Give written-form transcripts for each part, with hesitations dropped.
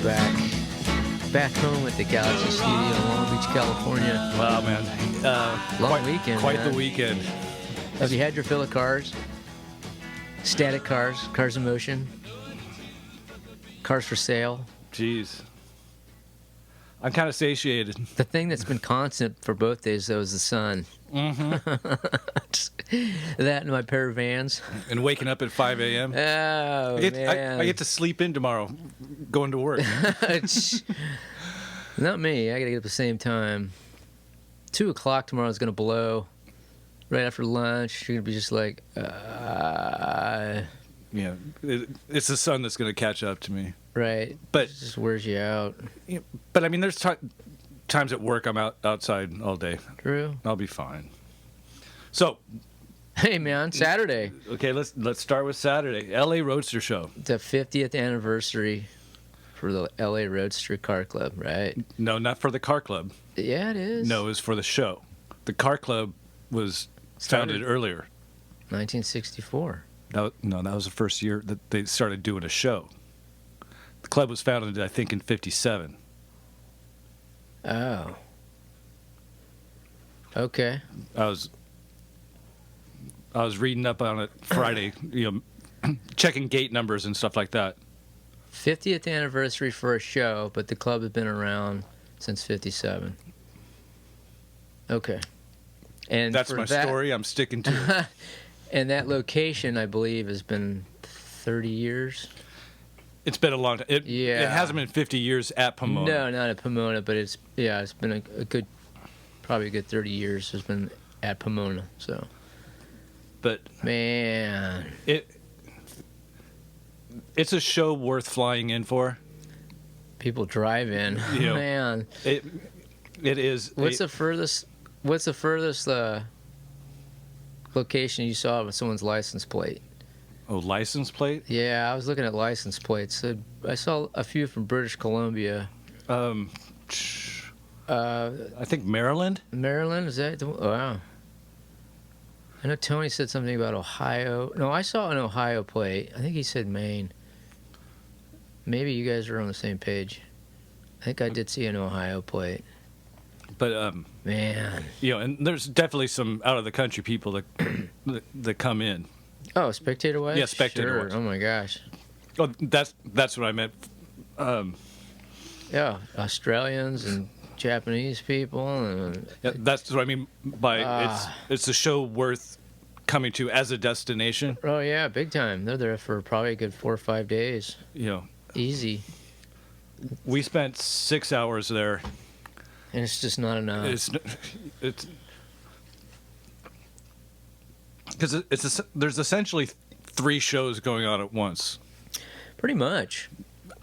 back home at the Galaxy Studio in Long Beach, California. Wow, man. Long weekend, Quite man. the weekend. Have you had your fill of cars? Static cars, cars in motion, cars for sale. Jeez. I'm kind of satiated. The thing that's been constant for both days, though, is the sun. Mm-hmm. That and my pair of Vans. And waking up at 5 a.m. Oh, man. I get to sleep in tomorrow going to work. Not me. I got to get up at the same time. 2 o'clock tomorrow is going to blow. Right after lunch, you're going to be just like, Yeah, it's the sun that's going to catch up to me. Right. But it just wears you out. But I mean, there's times at work I'm outside all day. True. I'll be fine. So, hey man, Saturday. Okay, let's start with Saturday. LA Roadster Show. The 50th anniversary for the LA Roadster Car Club, right? No, not for the car club. Yeah, it is. No, it was for the show. The car club was founded earlier. 1964. No, that was the first year that they started doing a show. The club was founded, I think, in 57. Oh. Okay. I was reading up on it Friday, checking gate numbers and stuff like that. 50th anniversary for a show, but the club had been around since 57. Okay. And that's my story. I'm sticking to it. And that location, I believe, has been 30 years. It's been a long time. It hasn't been 50 years at Pomona. No, not at Pomona, but it's been a good, probably a good 30 years has been at Pomona. So, but man, it's a show worth flying in for. People drive in, man. It is. What's the furthest location you saw with someone's license plate? Oh, license plate? Yeah, I was looking at license plates. I saw a few from British Columbia. I think Maryland. Maryland, is that? Wow. I know Tony said something about Ohio. No, I saw an Ohio plate. I think he said Maine. Maybe you guys are on the same page. I think I did see an Ohio plate. But man, and there's definitely some out of the country people that come in. Oh, spectator wise? Yeah, spectator wise. Sure. Oh my gosh. Oh, that's what I meant. Yeah, Australians and Japanese people. And that's what I mean by it's a show worth coming to as a destination. Oh yeah, big time. They're there for probably a good 4 or 5 days. Easy. We spent 6 hours there. And it's just not enough. It's because there's essentially 3 shows going on at once. Pretty much.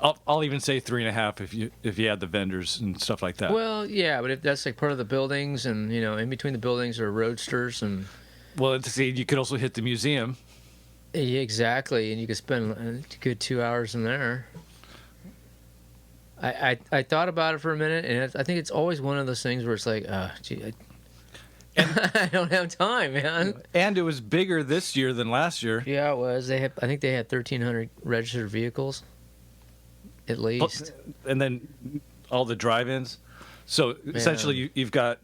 I'll even say 3.5 if you add the vendors and stuff like that. Well, yeah, but if that's like part of the buildings, and in between the buildings are roadsters, and you could also hit the museum. Yeah, exactly, and you could spend a good 2 hours in there. I thought about it for a minute, and I think it's always one of those things where it's like, gee, I don't have time, man. And it was bigger this year than last year. Yeah, it was. I think they had 1,300 registered vehicles, at least. And then all the drive-ins. So essentially, you've got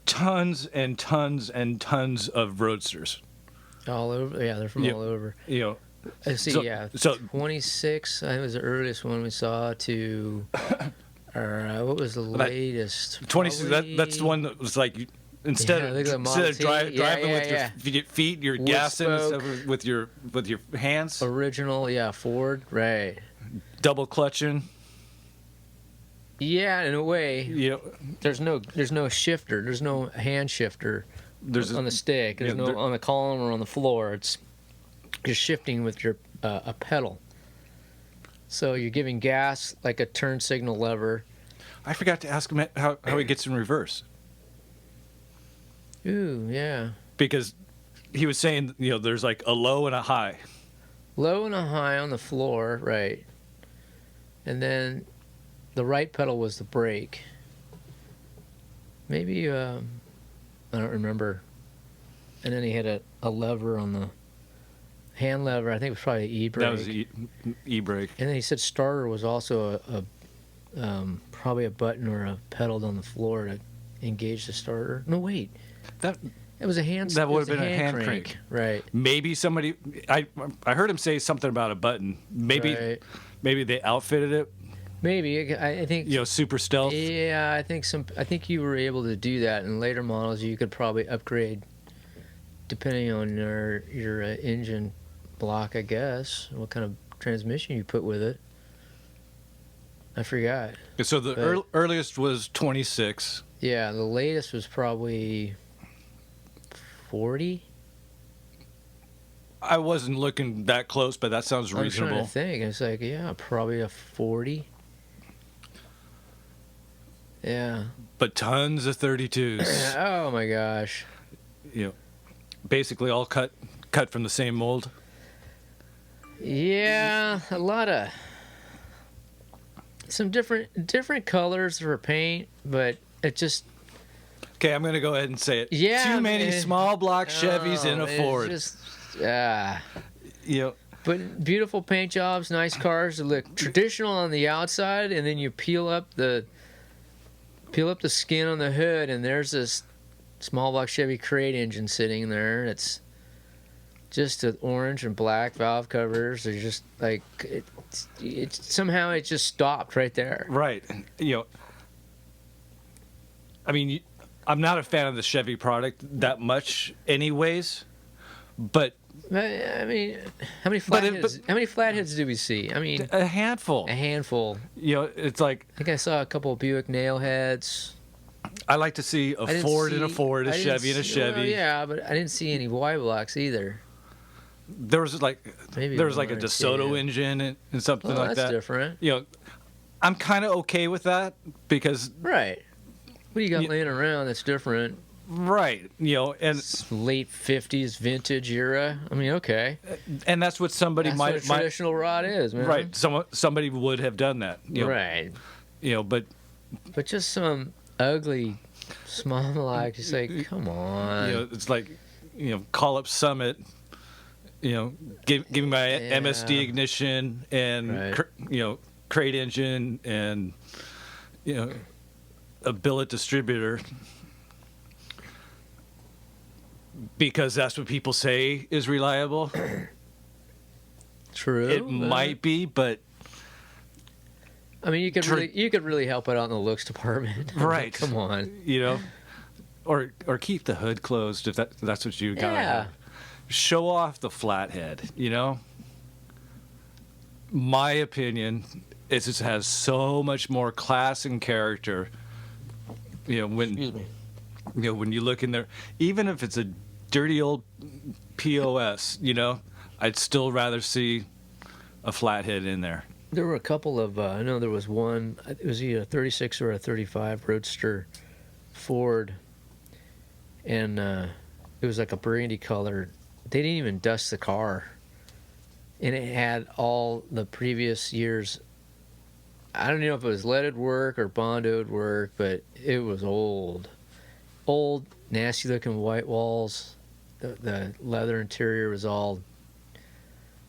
tons and tons and tons of roadsters. All over. Yeah, they're from all over. Let's see, so 26, I think was the earliest one we saw, to, what was the latest? 26, that's the one that was like, instead of driving with your feet, you're gassing with your hands. Original, Ford, right. Double clutching. Yeah, in a way. There's no shifter, there's no hand shifter on the stick, there's no on the column or on the floor. It's just shifting with your a pedal. So you're giving gas like a turn signal lever. I forgot to ask him how he gets in reverse. Ooh, yeah. Because he was saying, there's like a low and a high. Low and a high on the floor, right. And then the right pedal was the brake. Maybe, I don't remember. And then he had a lever on the hand lever. I think it was probably e-brake. That was e-brake. And then he said starter was also probably a button or a pedal on the floor to engage the starter. No, wait. It was a hand. That would have been a hand crank. Right. Maybe somebody. I heard him say something about a button. Maybe they outfitted it. Maybe I think super stealth. Yeah, I think you were able to do that in later models. You could probably upgrade depending on your engine block, I guess. What kind of transmission you put with it. I forgot. So the earliest was 26. Yeah, the latest was probably 40. I wasn't looking that close, but that sounds reasonable. I'm trying to think. It's like, yeah, probably a 40. Yeah. But tons of 32s. Oh my gosh. Basically all cut from the same mold. Yeah, a lot of some different colors for paint, but it just. Okay, I'm gonna go ahead and say it. Yeah. Too many small block Chevys in a Ford. Just, But beautiful paint jobs, nice cars that look traditional on the outside, and then you peel up the skin on the hood, and there's this small block Chevy crate engine sitting there. It's just the orange and black valve covers. They're just like it's somehow it just stopped right there. Right. I mean, I'm not a fan of the Chevy product that much, anyways. But I mean, how many flatheads do we see? I mean, a handful. It's like I think I saw a couple of Buick nail heads. I like to see a Ford and a Ford, a Chevy and a Chevy. Well, yeah, but I didn't see any Y blocks either. There was like a DeSoto engine and something like that. That's different. I'm kind of okay with that because right. What do you got laying around that's different? Right, and it's late 50s vintage era. I mean, okay, and that's what somebody that's what a traditional rod is, man. Right, somebody would have done that, right? But just some ugly small block. Just like, come on. It's like, call up Summit. Give me my MSD ignition and crate engine and a billet distributor. Because that's what people say is reliable. True. It might be, but I mean, you could really help it out in the looks department. Right. Come on. Or keep the hood closed if that's what you got. Yeah. Show off the flathead. My opinion is it has so much more class and character. Excuse me. When you look in there, even if it's a dirty old POS, I'd still rather see a flathead in there. There were a couple of, I know there was one, it was either a 36 or a 35 Roadster Ford, and it was like a burgundy color. They didn't even dust the car, and it had all the previous years. I don't know if it was leaded work or bondoed work, but it was old, nasty looking white walls. The leather interior was all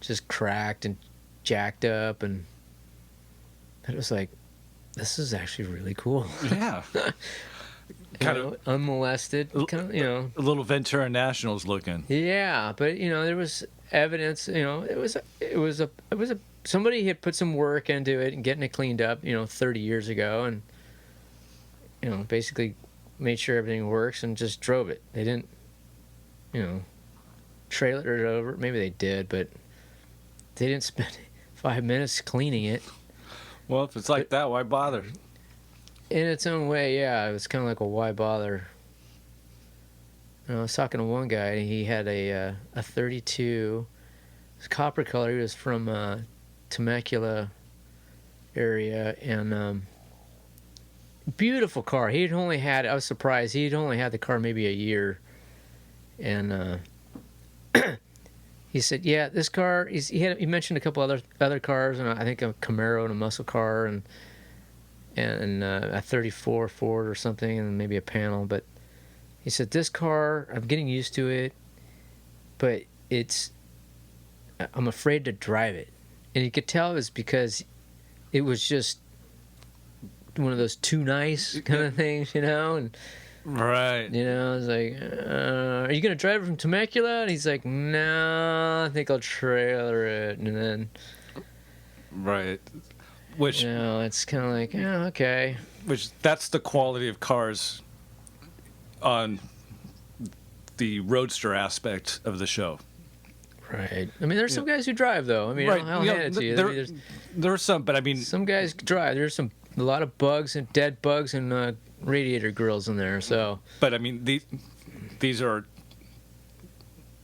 just cracked and jacked up, and it was like, this is actually really cool. Yeah. kind of unmolested, a little Ventura Nationals looking. Yeah, but there was evidence. It was a somebody had put some work into it and getting it cleaned up. 30 years ago, and basically made sure everything works and just drove it. They didn't, trailer it over. Maybe they did, but they didn't spend 5 minutes cleaning it. Well, if it's like that, why bother? In its own way, yeah, it was kind of like a why bother. I was talking to one guy, and he had a 32. It was copper color. He was from Temecula area, and beautiful car. I was surprised. He'd only had the car maybe a year, and he said, "Yeah, this car." He mentioned a couple other cars, and I think a Camaro and a muscle car, and a 34 Ford or something, and maybe a panel. But he said, "This car, I'm getting used to it, but it's I'm afraid to drive it. And you could tell it was because it was just one of those too nice kind of things, you know? And, right. you know, I was like, are you going to drive it from Temecula? And he's like, no, I think I'll trailer it. And then... Right. Which... You know, it's kind of like, yeah, okay. Which, that's the quality of cars on the roadster aspect of the show. Right. I mean, there's some guys who drive, though. I mean, right. I'll hand it to you. There are some, but I mean... Some guys drive. There's a lot of bugs and dead bugs and radiator grills in there, so... But, I mean, these are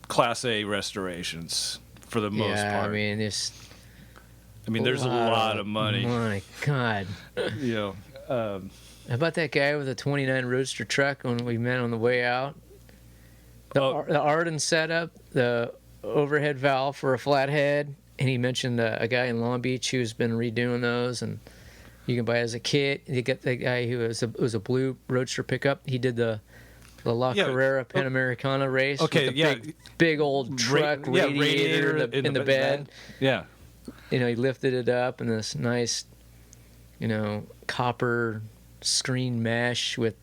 Class A restorations for the most part. Yeah, I mean, there's a lot of money. My God. You know... How about that guy with the 29 Roadster truck when we met on the way out? The Arden setup, the overhead valve for a flathead, and he mentioned a guy in Long Beach who's been redoing those, and you can buy it as a kit. You get the guy who was a blue Roadster pickup. He did the La Carrera Panamericana race. Okay, with the big old truck radiator in the bed. Yeah. You know, he lifted it up in this nice, you know, copper screen mesh with,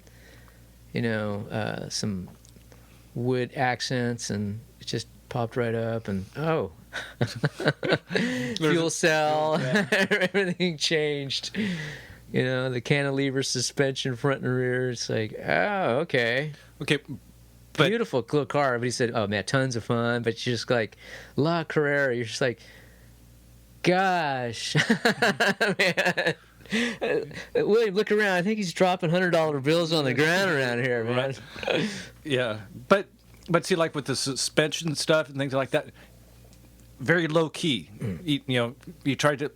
you know, some wood accents, and it just popped right up, and fuel cell, everything changed. You know, the cantilever suspension front and rear. It's like, okay, but beautiful little car. But he said, oh man, tons of fun, but you're just like La Carrera. You're just like, gosh, man. William, look around. I think he's dropping $100 bills on the ground around here, man. Right. Yeah, but see, like with the suspension stuff and things like that, very low key. You know, you tried to.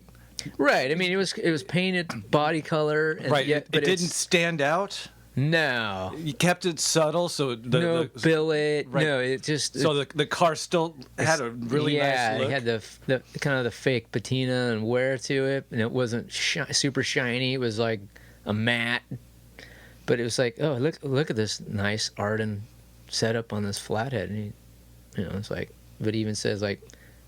Right. I mean, it was painted body color. And right. Yet, it didn't stand out. No. You kept it subtle, so no billet. Right. No, it just. So the car still had a really nice look. Yeah, it had the kind of the fake patina and wear to it, and it wasn't super shiny. It was like a matte, but it was like, oh, look at this nice Arden setup on this flathead, and you know, it's like, but he even says like,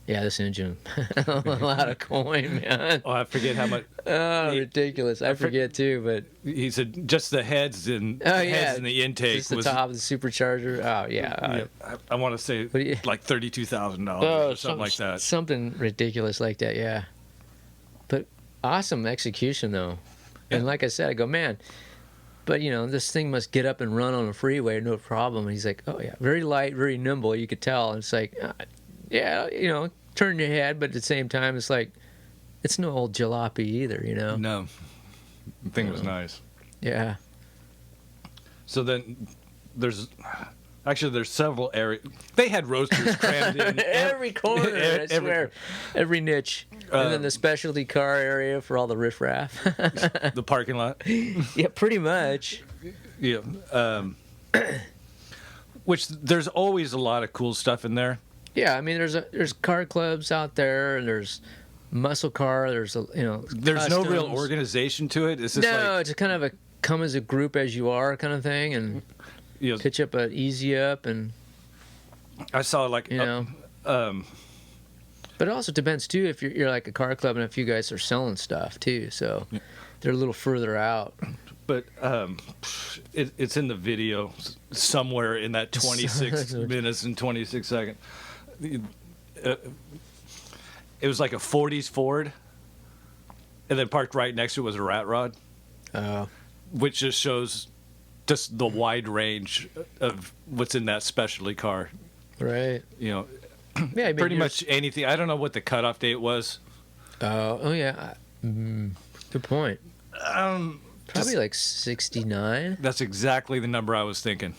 yeah, this engine, a lot of coin, man. Oh, I forget how much. Oh, ridiculous! I forget too, but he said just the heads and heads and the intake just the was top of the supercharger. Oh yeah, I want to say like $32,000 or something like that. Something ridiculous like that, yeah. But awesome execution though, and like I said, I go, man. But you know, this thing must get up and run on a freeway, no problem. And he's like, oh yeah, very light, very nimble. You could tell. And it's like. Yeah, you know, turn your head, but at the same time, it's like, it's no old jalopy either, you know? No. The thing was nice. Yeah. So then there's several areas. They had roasters crammed in. Every corner, I swear. Every niche. And then the specialty car area for all the riffraff. The parking lot. Yeah, pretty much. Yeah. Which there's always a lot of cool stuff in there. Yeah, I mean, there's car clubs out there, and there's muscle car. There's there's customs. no real organization to it. It's just it's kind of a come as a group as you are kind of thing, and pitch up an easy up, and I saw like but it also depends too if you're like a car club and a few guys are selling stuff too, so they're a little further out. But it's in the video somewhere in that 26 minutes and 26 seconds. It was like a 40s Ford, and then parked right next to it was a rat rod, which just shows just the wide range of what's in that specialty car. Right. You know, yeah, pretty much anything. I don't know what the cutoff date was. Oh yeah. Good point. Probably like 69. That's exactly the number I was thinking.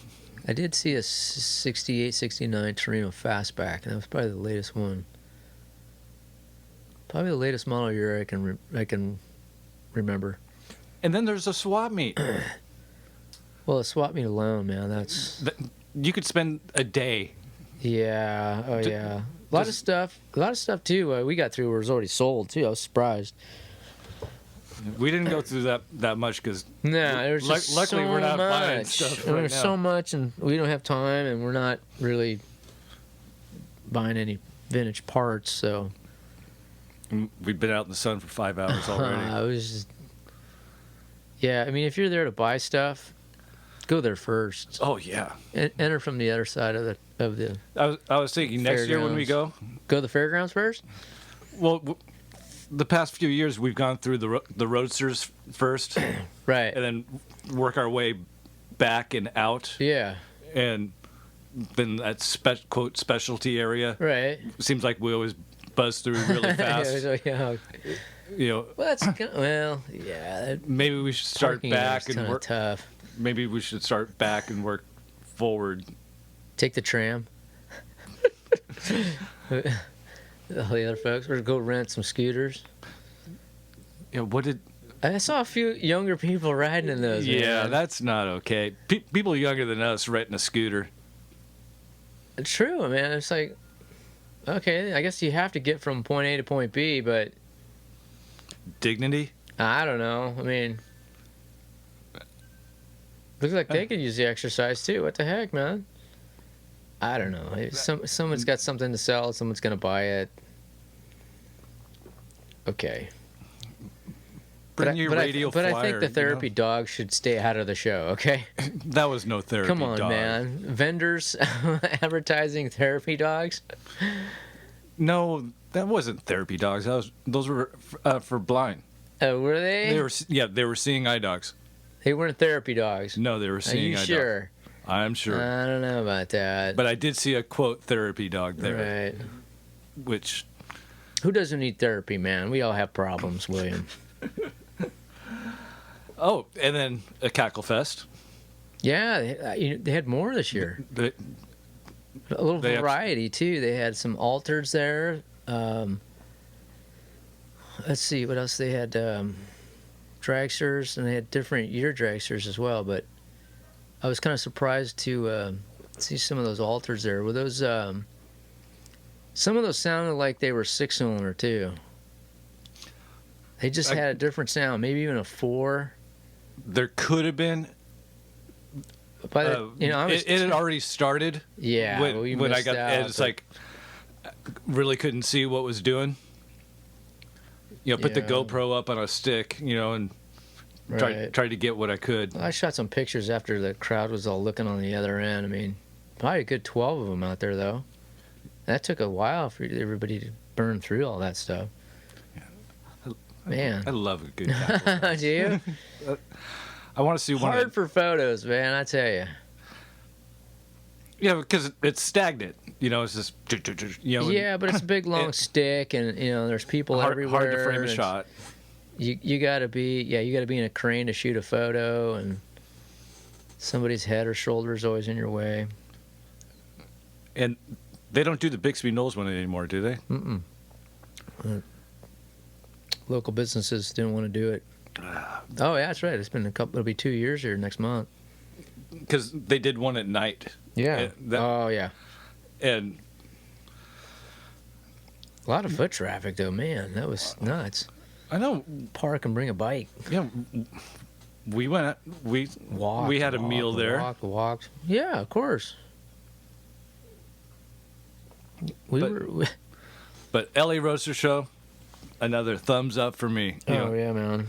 I did see a 68, 69 Torino Fastback, and that was probably the latest one. Probably the latest model year I can remember. And then there's a swap meet. Well, a swap meet alone, man, you could spend a day. Yeah. Oh yeah. A lot of stuff too. We got through was already sold too. I was surprised. We didn't go through that much because there's just luckily so we're not much. buying stuff right There's now. so much, and we don't have time, and we're not really buying any vintage parts. So We've been out in the sun for 5 hours already. I was just, yeah. I mean, if you're there to buy stuff, go there first. Oh yeah. Enter from the other side of the. I was thinking next year when we go to the fairgrounds first. Well, the past few years we've gone through the roadsters first, Right, and then work our way back and out. Yeah. And then that quote specialty area. Right. Seems like we always buzz through really fast. Yeah. You know. Well, that's yeah. Maybe we should start back and work. Tough. Maybe we should start back and work forward. Take the tram. All the other folks, we're gonna go rent some scooters. Yeah, what did? I saw a few younger people riding in those. Yeah, man. that's not okay. People younger than us renting a scooter. It's true, man. It's like, okay, I guess you have to get from point A to point B, but dignity. I don't know. I mean, looks like they could use the exercise too. What the heck, man? I don't know. Someone's got something to sell. Someone's gonna buy it. Okay. Bring your radio flyer. But I think the therapy dog should stay out of the show. Okay. That was no therapy dog. Come on, man. Vendors advertising therapy dogs. No, that wasn't therapy dogs. Those were for blind. Oh, were they? They were seeing eye dogs. They weren't therapy dogs. No, they were seeing eye dogs. Are you sure? I'm sure. I don't know about that. But I did see a quote therapy dog there. Right. Which. Who doesn't need therapy, man? We all have problems, William. Oh, and then a cackle fest. Yeah, they had more this year. A little variety too. They had some altars there. Let's see what else they had. Dragsters, and they had different year dragsters as well. But I was kind of surprised to see some of those altars there. Were those? Some of those sounded like they were 6-cylinder too. They just had a different sound, maybe even a 4. There could have been. But it had already started. Yeah, when I got, it's like really couldn't see what was doing. You know, put the GoPro up on a stick, and tried to get what I could. Well, I shot some pictures after the crowd was all looking on the other end. I mean, probably a good 12 of them out there though. That took a while for everybody to burn through all that stuff. Man, I love a good cackle. Do you? I want to see one. Hard for photos, man. I tell you. Yeah, because it's stagnant. It's just. Yeah, but it's a big long stick, and there's people everywhere. Hard to frame a shot. You gotta be in a crane to shoot a photo, and somebody's head or shoulder is always in your way. And they don't do the Bixby Knolls one anymore, do they? Mm-mm. Local businesses didn't want to do it. Oh, yeah, that's right. It'll be 2 years here next month. Because they did one at night. Yeah. Yeah. And a lot of foot traffic, though, man. That was nuts. I know. Park and bring a bike. Yeah. We went. We had a meal there. Walked. Yeah, of course. But LA Roadster Show, another thumbs up for me. Yeah, man.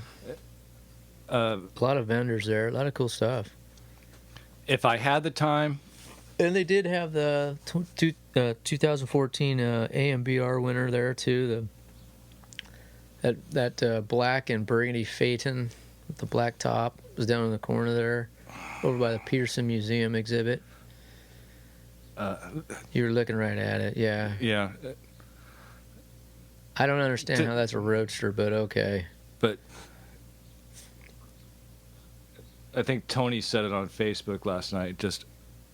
A lot of vendors there, a lot of cool stuff. If I had the time. And they did have the 2014 AMBR winner there too. That black and burgundy Phaeton with the black top was down in the corner there, over by the Peterson Museum exhibit. You were looking right at it, yeah. Yeah. I don't understand how that's a roadster, but okay. But I think Tony said it on Facebook last night.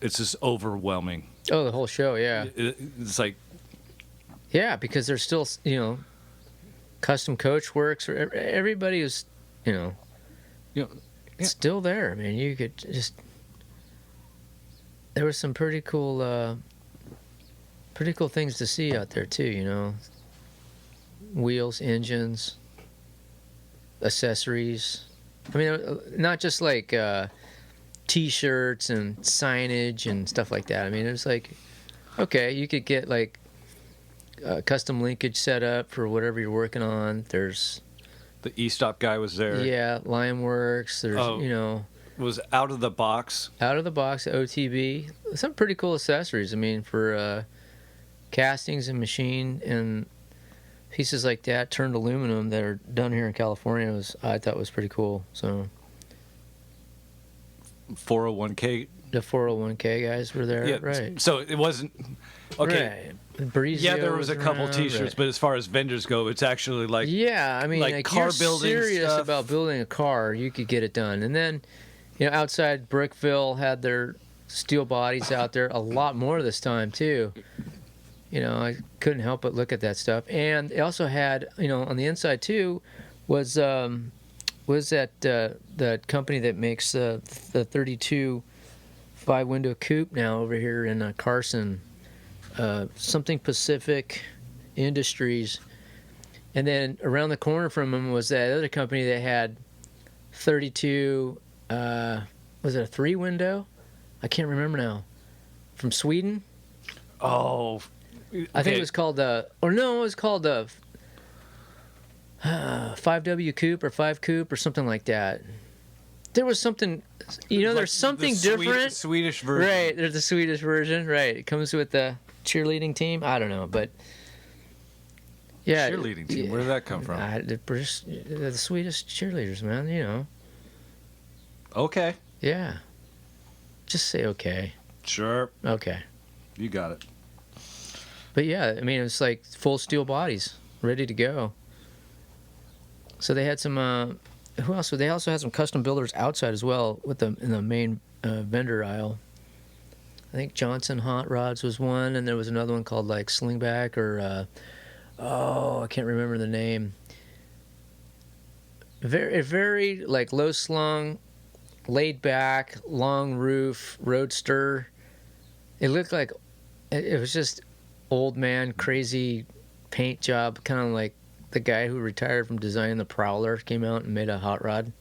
It's just overwhelming. Oh, the whole show, yeah. It's like, yeah, because there's still custom coach works. Everybody is still there. I mean, you could just. There was some pretty cool things to see out there too. Wheels, engines, accessories. I mean, not just like T-shirts and signage and stuff like that. I mean, it was like, okay, you could get like custom linkage set up for whatever you're working on. There's The e-stop guy was there. yeah, Limeworks. There's Was out of the box. out of the box OTB. Some pretty cool accessories. I mean, for castings and machine and pieces like that, turned aluminum that are done here in California I thought was pretty cool. So 401k. the 401k guys were there, Yeah, right? So it wasn't okay. Right. Breezio Yeah, there was a couple around, T-shirts, right. but as far as vendors go, it's actually like Yeah, I mean, like car you're building serious stuff. about building a car, you could get it done. And then, outside Brickville had their steel bodies out there a lot more this time too. I couldn't help but look at that stuff. And they also had, on the inside too, was that that company that makes the 32 5-window coupe now over here in Carson, something Pacific Industries. And then around the corner from them was that other company that had 32, was it a 3-window? I can't remember now. From Sweden? oh, I think it was called it was called the 5W Coupe or 5 Coupe or something like that. There was something, there's something different. Swedish version. Right, there's the Swedish version. Right, it comes with the cheerleading team. I don't know, but yeah, Cheerleading team. Where did that come from? The Swedish cheerleaders, man. Okay. Yeah, just say okay. Sure. Okay. You got it. But yeah, I mean, it's like full steel bodies, ready to go. So they had some. Who else? They also had some custom builders outside as well, in the main vendor aisle. I think Johnson Hot Rods was one, and there was another one called like Slingback or I can't remember the name. Very like low slung, laid back, long roof roadster. It looked like it was just old man crazy paint job, kind of like the guy who retired from designing the Prowler came out and made a hot rod.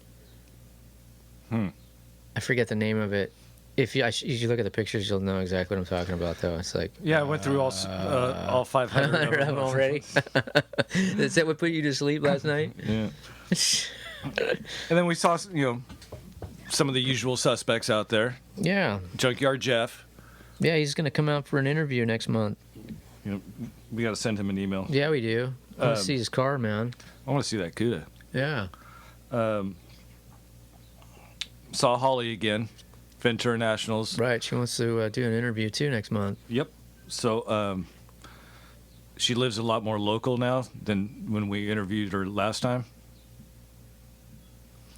I forget the name of it. If you look at the pictures, you'll know exactly what I'm talking about, though. It's like Yeah, I went through all 500 of them already. Is that what put you to sleep last night? Yeah. And then we saw some of the usual suspects out there. Yeah. Junkyard Jeff. Yeah, he's going to come out for an interview next month. We got to send him an email. Yeah, we do. I want to see his car, man. I want to see that CUDA. Yeah. Saw Holly again. Ventura Nationals. Right. She wants to do an interview, too, next month. Yep. So she lives a lot more local now than when we interviewed her last time.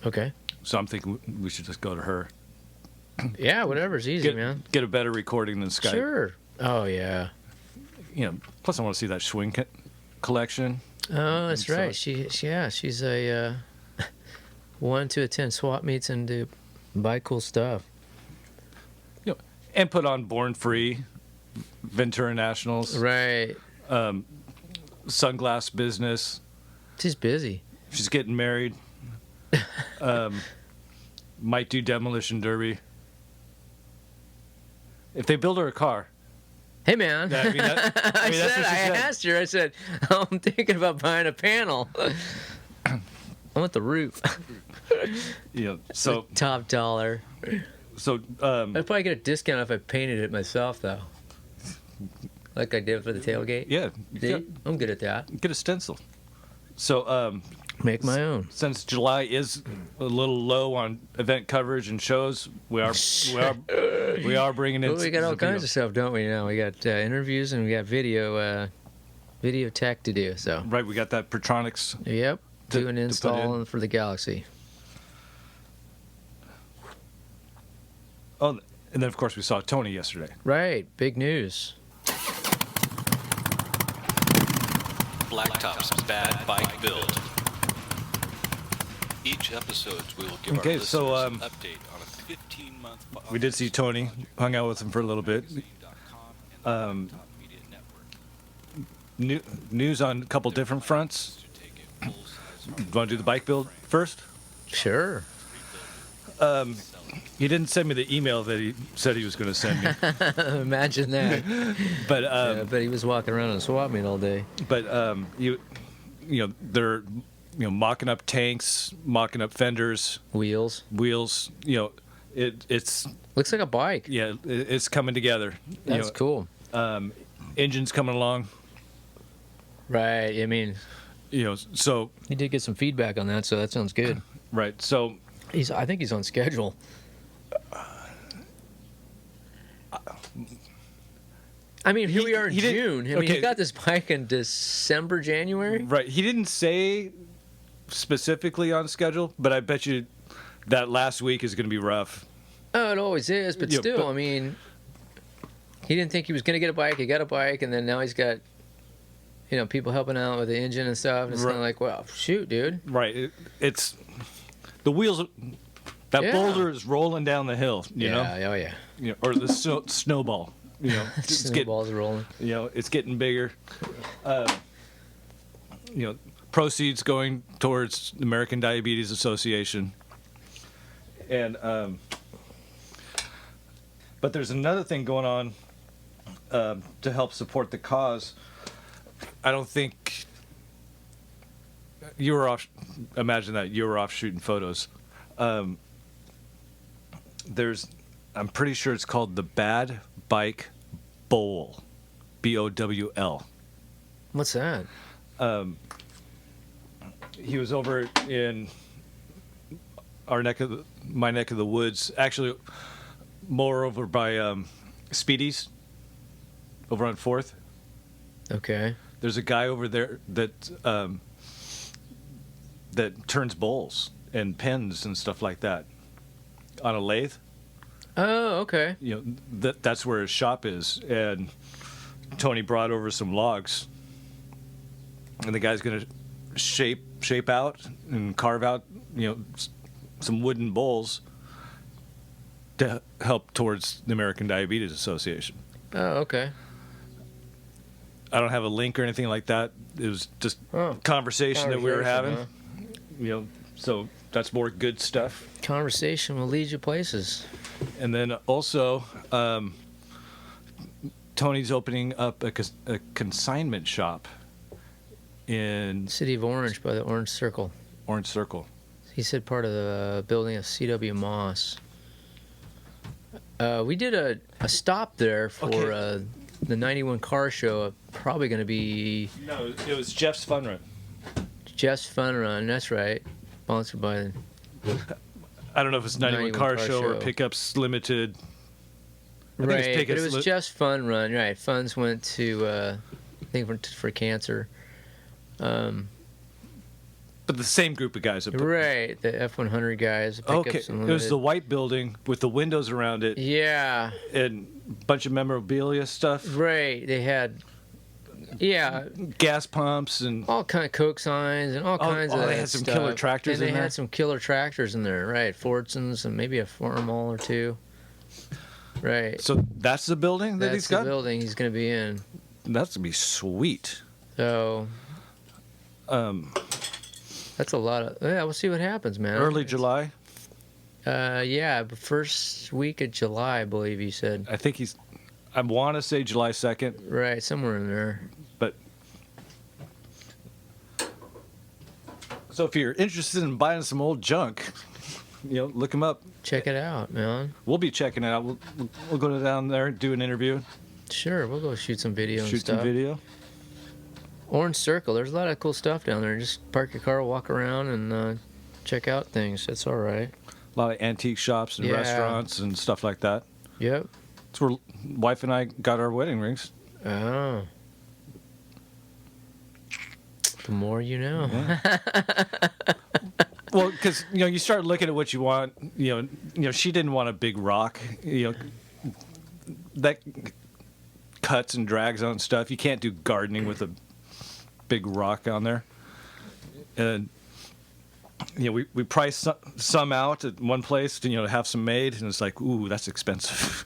Okay. So I'm thinking we should just go to her. Yeah, whatever's easy, man. Get a better recording than Skype. Sure. Oh, yeah. Plus I want to see that Schwing collection. Oh, that's So- right. She's a one to attend swap meets and to buy cool stuff. And put on Born Free, Ventura Nationals, Right. Sunglass Business. She's busy. She's getting married. Might do Demolition Derby. If they build her a car. Hey, man. I mean, that's what she said. Asked her, I said, I'm thinking about buying a panel. I want the roof. So Top dollar. So I'd probably get a discount if I painted it myself, though. Like I did for the tailgate. yeah, See? I'm good at that. get a stencil. So Make my own. since July is a little low on event coverage and shows, we are bringing in. Well, we got all some kinds people. of stuff, don't we? Now we got interviews and we got video tech to do. So Right, we got that Pertronics. yep, To- do an to put install in. for the Galaxy. Oh, and then of course we saw Tony yesterday. Right, big news. Blacktop's Bad Bike Build. Each episode, we will give Okay, our listeners so, an update on a 15-month. We did see Tony, hung out with him for a little bit. News on a couple different fronts. You want to do the bike build first? Sure. He didn't send me the email that he said he was going to send me. Imagine that. But Yeah, I bet he was walking around in a swap meet all day. but they're mocking up tanks, mocking up fenders, Wheels. It's Looks like a bike. it's coming together. That's cool. Engine's coming along. Right. I mean, So he did get some feedback on that, so that sounds good. right. So I think he's on schedule. I mean, here we are in he didn't- June. I mean, okay. he got this bike in December, January. right, he didn't say specifically on schedule, but I bet you that last week is going to be rough. Oh, it always is, but Yeah, still, but- I mean, he didn't think he was going to get a bike. He got a bike, and then now he's got, people helping out with the engine and stuff. And it's Right. kind of like, well, shoot, dude. Right. It's the wheels. That Yeah. boulder is rolling down the hill. You know, Oh yeah. or the snowball. It's Snowballs rolling. it's getting bigger. Proceeds going towards the American Diabetes Association. And but there's another thing going on to help support the cause. I don't think you were off. Imagine that you were off shooting photos. I'm pretty sure it's called the Bad Bike Bowl, BOWL. What's that? He was over in my neck of the woods. Actually, more over by Speedy's, over on 4th. Okay. There's a guy over there that turns bowls and pens and stuff like that on a lathe. Oh, okay. That's where his shop is. And Tony brought over some logs, and the guy's gonna shape out and carve out some wooden bowls to help towards the American Diabetes Association. Oh, okay. I don't have a link or anything like that. It was just conversation that we were having. huh? So that's more good stuff. Conversation will lead you places. And then also, Tony's opening up a consignment shop in City of Orange by the Orange Circle. Orange Circle. He said part of the building of C.W. Moss. We did a stop there for Okay. the 91 car show. Probably going to be No, it was Jeff's Fun Run. Jeff's Fun Run. That's right. Sponsored by. I don't know if it's 91 car show or Pickups Limited. I think it's Right, but Pickups it was Jeff's Fun Run. Right, funds went to I think for cancer. But the same group of guys. Right, the F100 guys. Okay, Pickups it was the white building with the windows around it Yeah, and a bunch of memorabilia stuff, right. They had, gas pumps, and all kind of Coke signs and all kinds of. they had some stuff. killer tractors and in they there? had some killer tractors in there, right? Fordsons and maybe a Farmall or two. Right. so that's the building that That's he's the got. building he's going to be in. That's gonna be sweet. So Um, that's a lot of. Yeah, we'll see what happens, man. early It's- July. Yeah, but first week of July, I believe you said. I think I want to say July 2nd, Right, somewhere in there. but so if you're interested in buying some old junk, look him up. Check it out, man. We'll be checking it out. We'll go down there and do an interview, Sure, we'll go shoot some video and shoot stuff. some video. Orange Circle, there's a lot of cool stuff down there. Just park your car, walk around, and check out things. That's all right. A lot of antique shops and Yeah. restaurants and stuff like that. Yep. That's where wife and I got our wedding rings. Oh. The more you know. Well, because you start looking at what you want. She didn't want a big rock. That cuts and drags on stuff. You can't do gardening with a big rock on there. And we priced some out at one place to have some made, and it's like, ooh, that's expensive,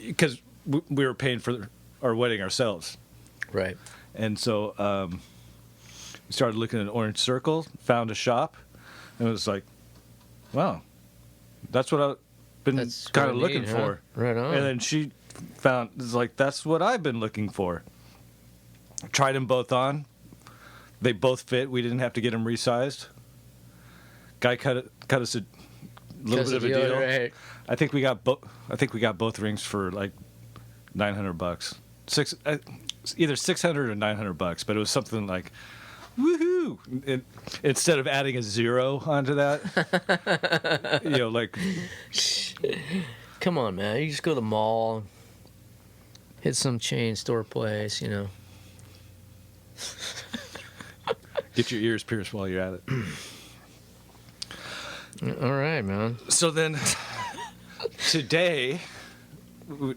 because we were paying for our wedding ourselves. Right. And so we started looking at Orange Circle, found a shop, and it was like, wow, That's what I've been That's kind of really looking neat, huh? for. Right on. And then she found, it's like, that's what I've been looking for. Tried them both on. They both fit. We didn't have to get them resized. Guy cut us a little bit of a deal. Right. I think we got both rings for like $900. Either $600 or $900, but it was something like, woohoo! Instead of adding a zero onto that, like. Come on, man. You just go to the mall, hit some chain store place, Get your ears pierced while you're at it. All right, man. So then, today, we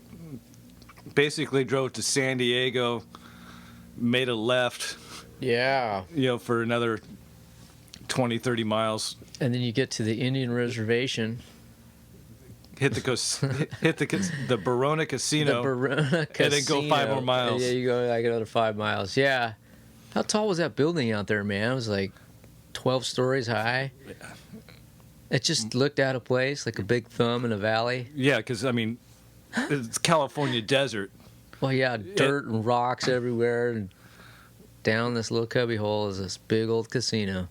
basically drove to San Diego, made a left, Yeah. for another 20, 30 miles. And then you get to the Indian reservation. Hit the Barona Casino. The Barona Casino. And then go 5 more miles. Yeah, you go like another 5 miles. Yeah. How tall was that building out there, man? It was like 12 stories high. It just looked out of place, like a big thumb in a valley. Yeah, because, it's California desert. Well, yeah, dirt and rocks everywhere. And down this little cubby hole is this big old casino.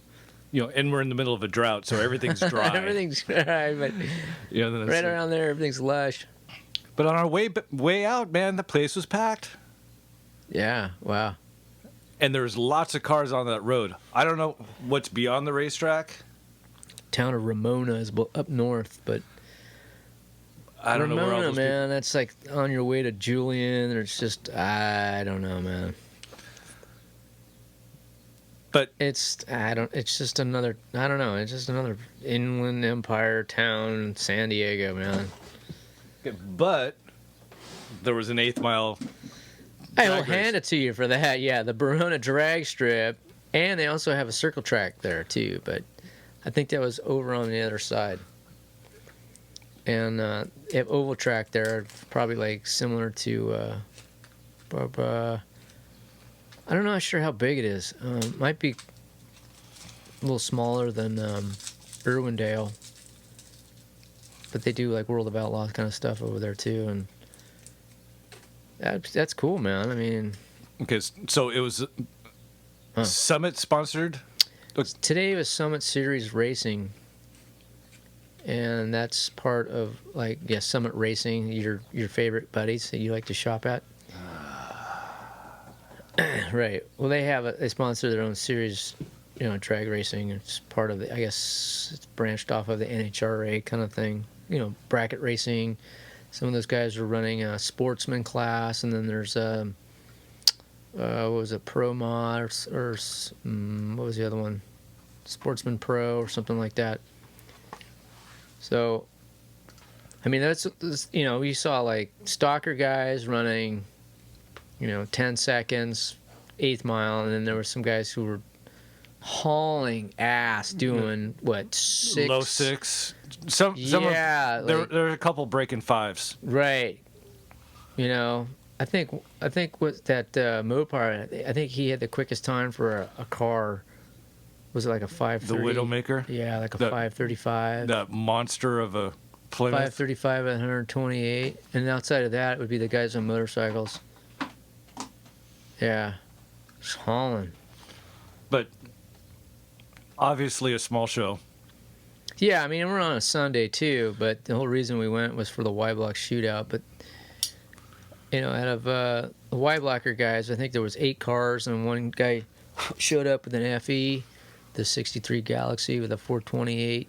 And we're in the middle of a drought, so everything's dry. Everything's dry, but right around there, everything's lush. But on our way out, man, the place was packed. Yeah, wow. And there's lots of cars on that road. I don't know what's beyond the racetrack. Town of Ramona is up north, but I don't know where all Ramona, those man, that's like on your way to Julian, or it's just, I don't know, man. But it's just another inland empire town, San Diego, man. But there was an 8th mile. I will hand it to you for that. Yeah, the Barona drag strip, and they also have a circle track there too. But I think that was over on the other side. And they have oval track there, probably like similar to. I don't know sure how big it is. Might be a little smaller than Irwindale. But they do like World of Outlaws kind of stuff over there too, and that's cool, man. Okay, so it was Summit sponsored. Today was Summit Series Racing, and that's part of Summit Racing, your favorite buddies that you like to shop at. Right. Well, they sponsor their own series, drag racing. It's part of I guess it's branched off of the NHRA kind of thing. Bracket racing. Some of those guys are running a sportsman class, and then there's what was it, Pro Mod or what was the other one? Sportsman Pro or something like that. So, that's you saw like stalker guys running, 10 seconds, 8th mile, and then there were some guys who were hauling ass doing what, 6? Low 6. Some yeah, there are a couple breaking 5s. Right. I think with that Mopar, I think he had the quickest time for a car. Was it like a 530? The Widowmaker? Yeah, like a 535. That monster of a Plymouth. 535 at 128. And outside of that, it would be the guys on motorcycles. Yeah. Just hauling. But obviously a small show. Yeah, we're on a Sunday too, but the whole reason we went was for the Y Block shootout. But, out of the Y Blocker guys, I think there was 8 cars, and one guy showed up with an FE, the 63 Galaxy with a 428.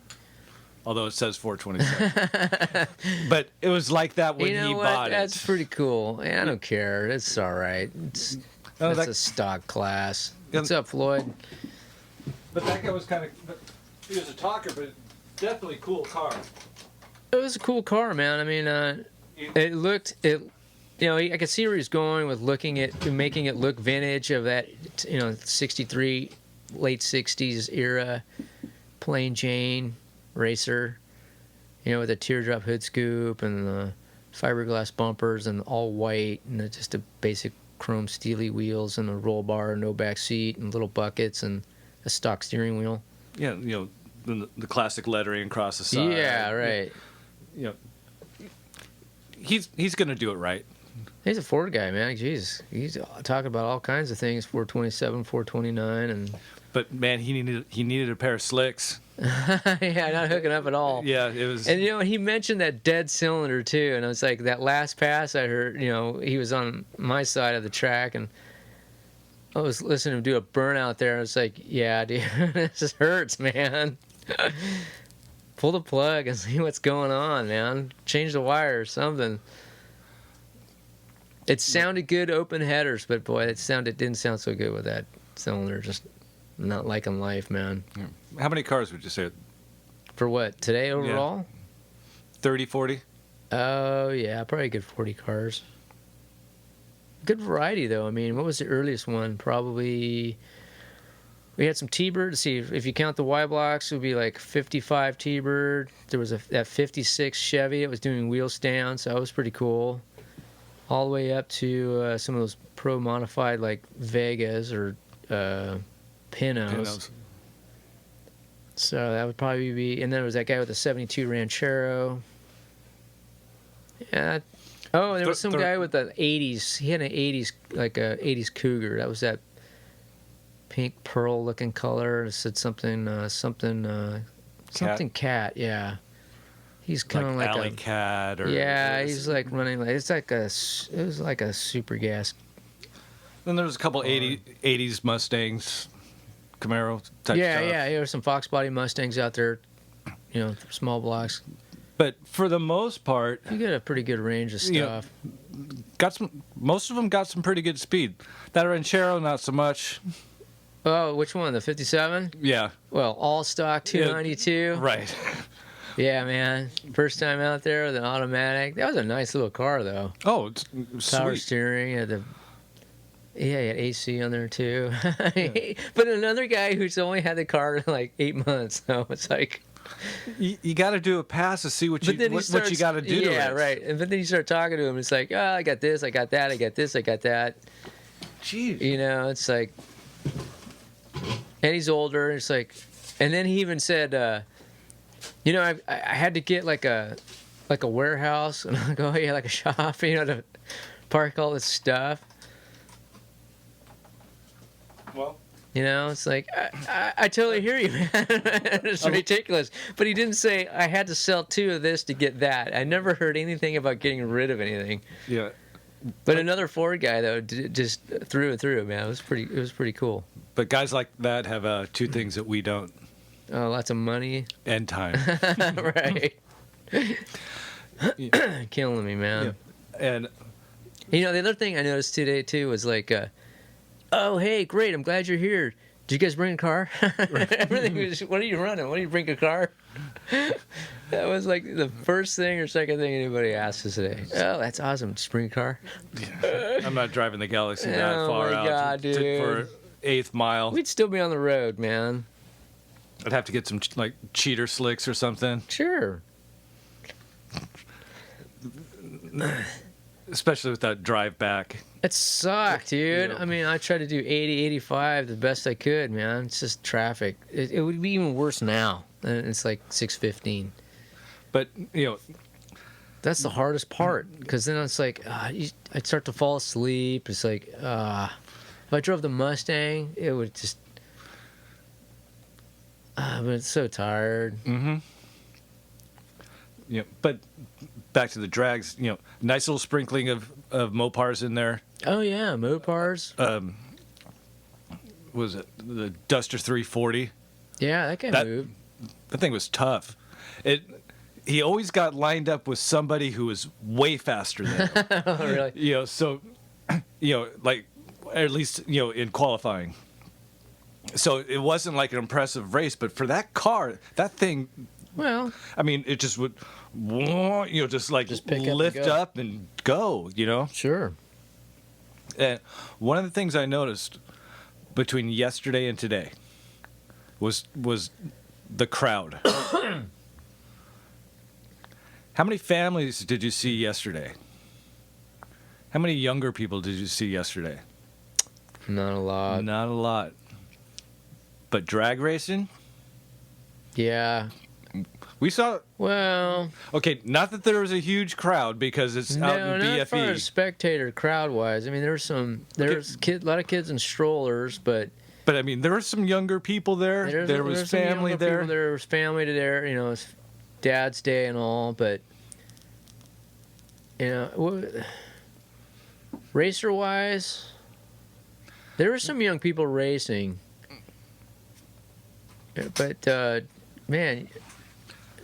Although it says 427. But it was like that when he bought it. That's pretty cool. I don't care. It's all right. That's a stock class. What's up, Floyd? But that guy was he was a talker, but definitely a cool car. It was a cool car, man. It looked, I could see where he's going with making it look vintage of that, 63, late 60s era, plain Jane racer, with a teardrop hood scoop and the fiberglass bumpers and all white and just a basic chrome steely wheels and a roll bar, no back seat, and little buckets and a stock steering wheel. Yeah, the classic lettering across the side. Yeah, right. You know, he's going to do it right. He's a Ford guy, man. Jeez, he's talking about all kinds of things. 427, 429, and But man, he needed a pair of slicks. yeah, not hooking up at all. Yeah, it was. And he mentioned that dead cylinder too, and I was like, that last pass I heard, he was on my side of the track, and I was listening to him do a burnout there. I was like, yeah, dude, this hurts, man. Pull the plug and see what's going on, man. Change the wire or something. It sounded good open headers, but boy, it didn't sound so good with that cylinder. Just not liking life, man. Yeah. How many cars would you say? For what, today overall? 30, 40? Oh, yeah, probably a good 40 cars. Good variety, though. I mean, what was the earliest one? Probably, we had some T-Bird. Let's see, if you count the Y-blocks, it would be like 55 T-Bird. There was that 56 Chevy. It was doing wheel stands, so that was pretty cool. All the way up to some of those pro-modified, like Vegas or Pinos. So that would probably be, and then there was that guy with the 72 Ranchero. Yeah. Oh, there was some guy with the 80s. He had an 80s, like a 80s Cougar. That was that pink pearl looking color. It said something cat. Yeah. He's kind of like Alley a Cat, or he's like running like it was like a super gas. Then there was a couple 80s Mustangs, Camaro type stuff. Yeah, there were some Fox body Mustangs out there, small blocks. But for the most part, You get a pretty good range of stuff. most of them got some pretty good speed. That Ranchero, not so much. Oh, which one? The 57? Yeah. Well, all stock 292. Right. Yeah, man. First time out there with an automatic. That was a nice little car, though. Oh, it's Power sweet. steering. Had he had AC on there, too. But another guy who's only had the car like 8 months. So it's like... You got to do a pass to see what you got to do. Yeah, to it. right. And then you start talking to him. It's like, I got this, I got that, I got this, I got that. Jeez. It's like... And he's older. And it's like... And then he even said... I had to get like a warehouse, and I go, like a shop, to park all this stuff. Well, It's like I totally hear you, man. It's ridiculous. But he didn't say I had to sell 2 of this to get that. I never heard anything about getting rid of anything. yeah. But another Ford guy though, just through and through, man. It was pretty cool. But guys like that have 2 things that we don't. Oh, lots of money. And time. Right. Killing me, man. Yeah. And the other thing I noticed today too was like, oh hey, great, I'm glad you're here. Did you guys bring a car? Everything was, what are you running? What do you bring a car? That was like the first thing or second thing anybody asked us today. Oh, that's awesome. Just bring a car. I'm not driving the Galaxy that Oh far my out God, dude. for 8th mile. We'd still be on the road, man. I'd have to get some like cheater slicks or something. Sure. Especially with that drive back. It sucked, dude. Yeah. I mean, I tried to do 80, 85 the best I could, man. It's just traffic. It would be even worse now. And it's like 6:15. But, That's the hardest part, because then it's like I'd start to fall asleep. It's like if I drove the Mustang, it would just. But it's so tired. Mm-hmm. But back to the drags. Nice little sprinkling of Mopars in there. Oh yeah, Mopars. Was it the Duster 340? Yeah, that guy moved. That thing was tough. He always got lined up with somebody who was way faster than him. Oh, really? So, like, at least, in qualifying. So it wasn't like an impressive race, but for that car, that thing, Well, I mean, it just would, just pick up lift and go. up and go, Sure. And one of the things I noticed between yesterday and today was the crowd. How many families did you see yesterday? How many younger people did you see yesterday? Not a lot. Not a lot. But drag racing? Yeah. We saw. Well, Okay, not that there was a huge crowd because it's out no, in not as far BFE. as spectator crowd wise. I mean, there's a lot of kids in strollers, but But I mean, there were some younger people there. There was some family younger there. people there was family there. You know, it's Dad's Day and all, but you know, racer wise, there were some young people racing, but man,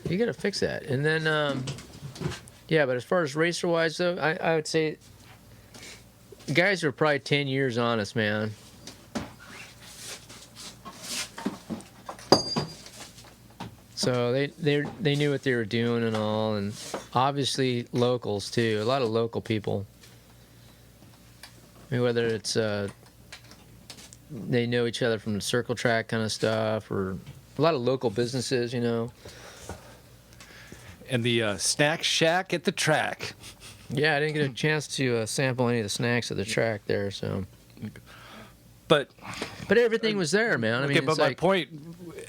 you got to fix that. And then, yeah, but as far as racer wise though, I would say guys are probably 10 years on us, man. So they knew what they were doing and all, and obviously locals too. A lot of local people. I mean, whether it's they know each other from the circle track kind of stuff, or a lot of local businesses, you know. And the snack shack at the track. Yeah, I didn't get a chance to sample any of the snacks at the track there, so. But everything was there, man. I mean, okay, but it's my like, point,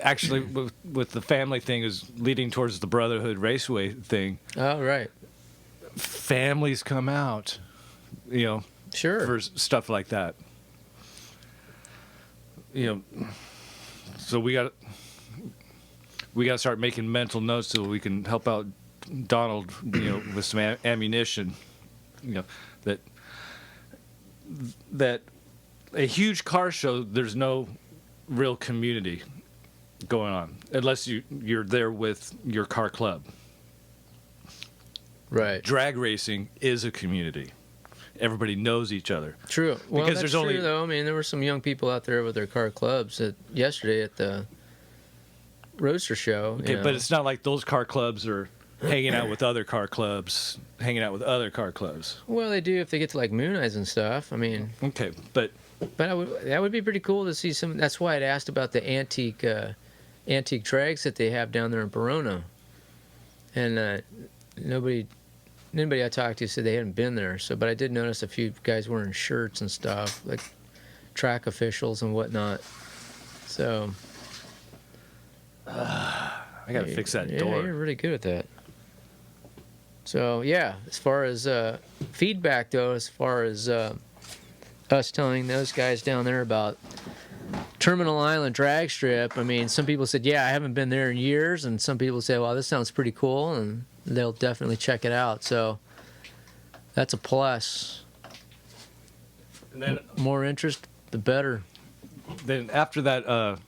actually, with the family thing is leading towards the Brotherhood Raceway thing. Oh, right. Families come out, you know, Sure. for stuff like that. You know, so we got to start making mental notes so we can help out Donald, you know, with some ammunition. You know, that a huge car show, there's no real community going on unless you're there with your car club. Right. Drag racing is a community. Everybody knows each other. True. Well, Because that's there's only true, though. I mean, there were some young people out there with their car clubs yesterday at the Roadster show. Okay, you know. but it's not like those car clubs are hanging out with other car clubs, hanging out with other car clubs. Well, they do if they get to like Moon Eyes and stuff. I mean, Okay, but that would be pretty cool to see some. That's why I'd asked about the antique drags that they have down there in Barona, and nobody I talked to said they hadn't been there. So, but I did notice a few guys wearing shirts and stuff, like track officials and whatnot. So, I got to fix that yeah, door. you're really good at that. So yeah, as far as feedback though, as far as us telling those guys down there about Terminal Island drag strip, I mean, some people said, yeah, I haven't been there in years, and some people say, well, this sounds pretty cool, and they'll definitely check it out. So that's a plus. And then, More interest, the better. then after that,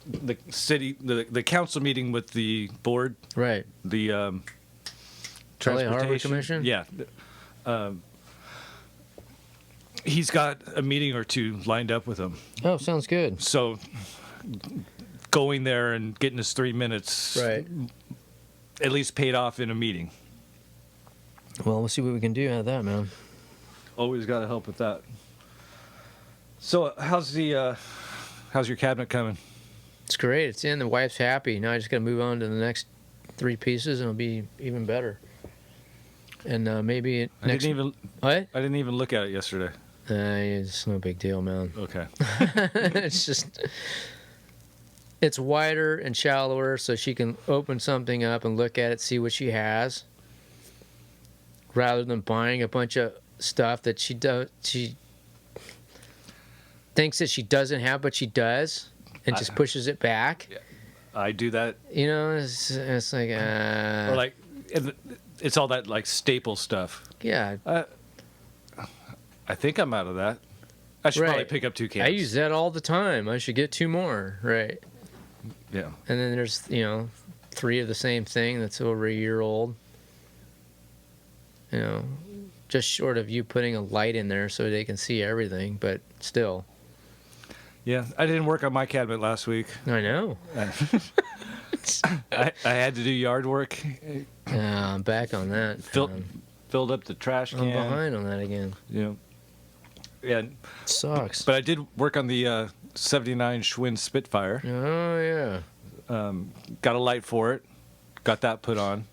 the council meeting with the board, Right. the LA Harbor transportation Commission? Yeah. He's got a meeting or two lined up with him. Oh, sounds good. So going there and getting his 3 minutes Right. at least paid off in a meeting. Well, we'll see what we can do out of that, man. Always got to help with that. So how's your cabinet coming? It's great. It's in. The wife's happy. Now I just got to move on to the next 3 pieces, and it'll be even better. And maybe next. What? I didn't even look at it yesterday. It's no big deal, man. Okay. It's just, it's wider and shallower, so she can open something up and look at it, see what she has, rather than buying a bunch of stuff that she thinks that she doesn't have, but she does, and just pushes it back. Yeah. I do that. You know, it's like, Or like, it's all that like staple stuff. yeah. I think I'm out of that. I should probably Right. pick up 2 cans. I use that all the time. I should get 2 more, right? Yeah. And then there's 3 of the same thing that's over a year old. Just short of you putting a light in there so they can see everything, but still. Yeah. I didn't work on my cabinet last week. I know. I had to do yard work. I'm back on that. Filled up the trash can. I'm behind on that again. You know. Yeah. It sucks. But I did work on the 79 Schwinn Spitfire. Oh, yeah. Got a light for it. Got that put on.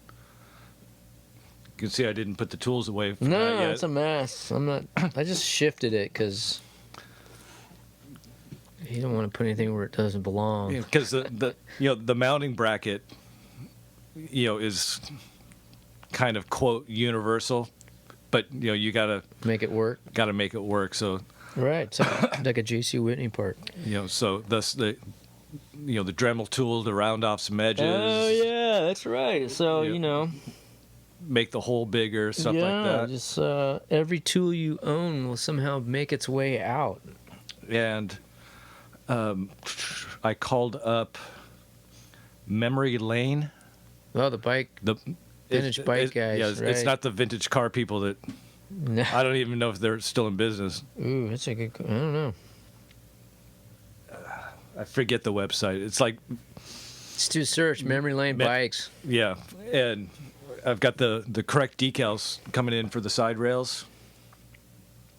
You can see I didn't put the tools away from that No, yet. it's a mess. I just shifted it because You don't want to put anything where it doesn't belong. Because the mounting bracket, is kind of quote universal, but you gotta Make it work. make it work. So Right. So like a J.C. Whitney part. so thus the Dremel tool to round off some edges. Oh yeah, that's right. So Yeah. Make the hole bigger, stuff like that. Just every tool you own will somehow make its way out. And I called up Memory Lane. Well, the vintage bike guys. Yeah, it's right. not the vintage car people that No. I don't even know if they're still in business. Ooh, that's a good. I don't know. I forget the website. It's like, Just do a search. Memory lane bikes. yeah, and I've got the correct decals coming in for the side rails